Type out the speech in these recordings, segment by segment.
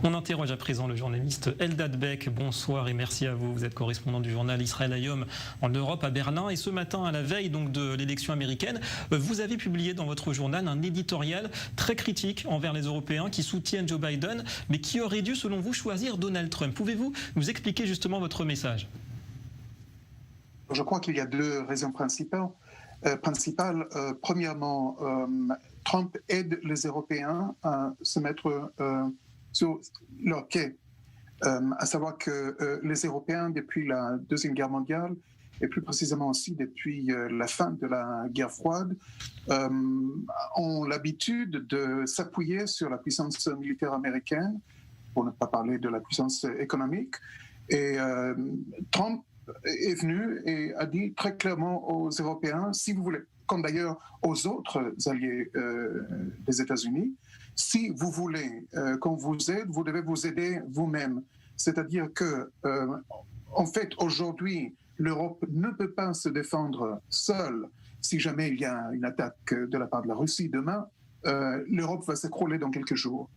On interroge à présent le journaliste Eldad Beck. Bonsoir et merci à vous. Vous êtes correspondant du journal Israël Hayom en Europe à Berlin. Et ce matin, à la veille donc de l'élection américaine, vous avez publié dans votre journal un éditorial très critique envers les Européens qui soutiennent Joe Biden, mais qui auraient dû, selon vous, choisir Donald Trump. Pouvez-vous nous expliquer justement votre message ? Je crois qu'il y a deux raisons principales. Premièrement, Trump aide les Européens à se mettre sur leur quai. À savoir que les Européens, depuis la Deuxième Guerre mondiale, et plus précisément aussi depuis la fin de la guerre froide, ont l'habitude de s'appuyer sur la puissance militaire américaine, pour ne pas parler de la puissance économique. Et Trump est venu et a dit très clairement aux Européens, si vous voulez, comme d'ailleurs aux autres alliés des États-Unis, si vous voulez qu'on vous aide, vous devez vous aider vous-même. C'est-à-dire que, en fait, aujourd'hui, l'Europe ne peut pas se défendre seule. Si jamais il y a une attaque de la part de la Russie demain, l'Europe va s'écrouler dans quelques jours.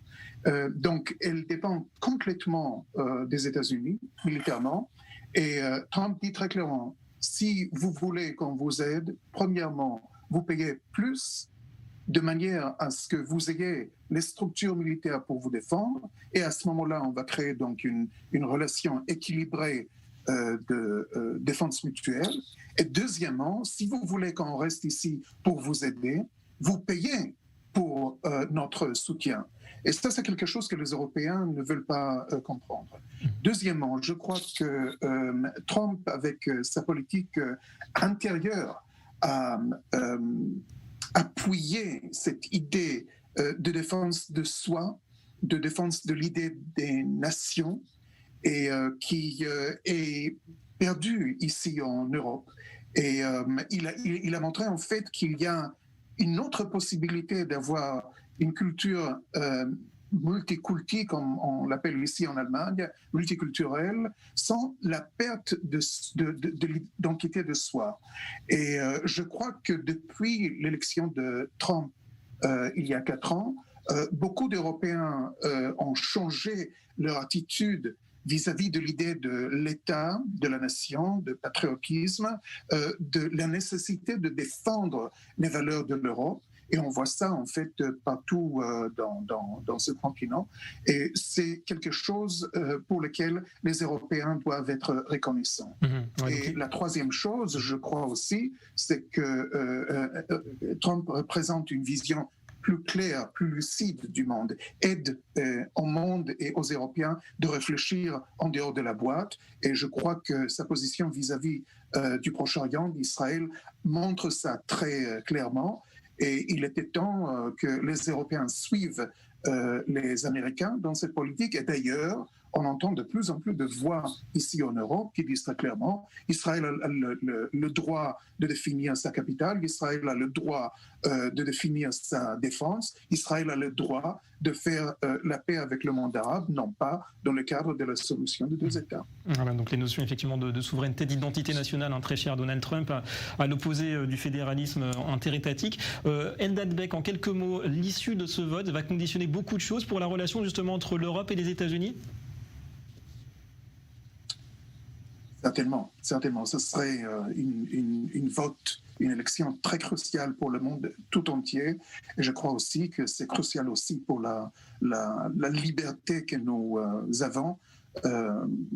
Donc, elle dépend complètement des États-Unis, militairement. Et Trump dit très clairement, si vous voulez qu'on vous aide, premièrement, vous payez plus de manière à ce que vous ayez les structures militaires pour vous défendre. Et à ce moment-là, on va créer donc une relation équilibrée de défense mutuelle. Et deuxièmement, si vous voulez qu'on reste ici pour vous aider, vous payez pour notre soutien. Et ça, c'est quelque chose que les Européens ne veulent pas comprendre. Deuxièmement, je crois que Trump, avec sa politique intérieure, a appuyé cette idée de défense de soi, de défense de l'idée des nations, et qui est perdue ici en Europe. Et il a montré en fait qu'il y a une autre possibilité d'avoir une culture multiculti, comme on l'appelle ici en Allemagne, multiculturelle, sans la perte de l'identité de soi. Et je crois que depuis l'élection de Trump il y a 4 ans, beaucoup d'Européens ont changé leur attitude vis-à-vis de l'idée de l'État, de la nation, de patriotisme, de la nécessité de défendre les valeurs de l'Europe. Et on voit ça, en fait, partout dans ce continent. Et c'est quelque chose pour lequel les Européens doivent être reconnaissants. Et la troisième chose, je crois aussi, c'est que Trump représente une vision plus claire, plus lucide du monde, aide au monde et aux Européens de réfléchir en dehors de la boîte. Et je crois que sa position vis-à-vis du Proche-Orient, d'Israël, montre ça très clairement. Et il était temps que les Européens suivent les Américains dans cette politique. Et d'ailleurs, on entend de plus en plus de voix ici en Europe qui disent très clairement Israël a le droit de définir sa capitale, Israël a le droit de définir sa défense, Israël a le droit de faire la paix avec le monde arabe, non pas dans le cadre de la solution de 2 États. Voilà, donc les notions effectivement de souveraineté, d'identité nationale, très chères à Donald Trump, à l'opposé du fédéralisme interétatique. Eldad Beck, en quelques mots, l'issue de ce vote va conditionner beaucoup de choses pour la relation justement entre l'Europe et les États-Unis ? Certainement. Ce serait une élection très cruciale pour le monde tout entier. Et je crois aussi que c'est crucial aussi pour la liberté que nous avons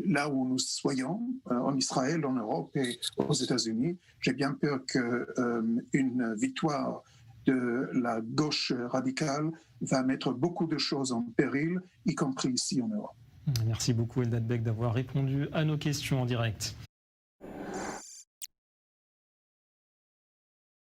là où nous soyons, en Israël, en Europe et aux États-Unis. J'ai bien peur qu'une victoire de la gauche radicale va mettre beaucoup de choses en péril, y compris ici en Europe. Merci beaucoup Eldad Beck d'avoir répondu à nos questions en direct.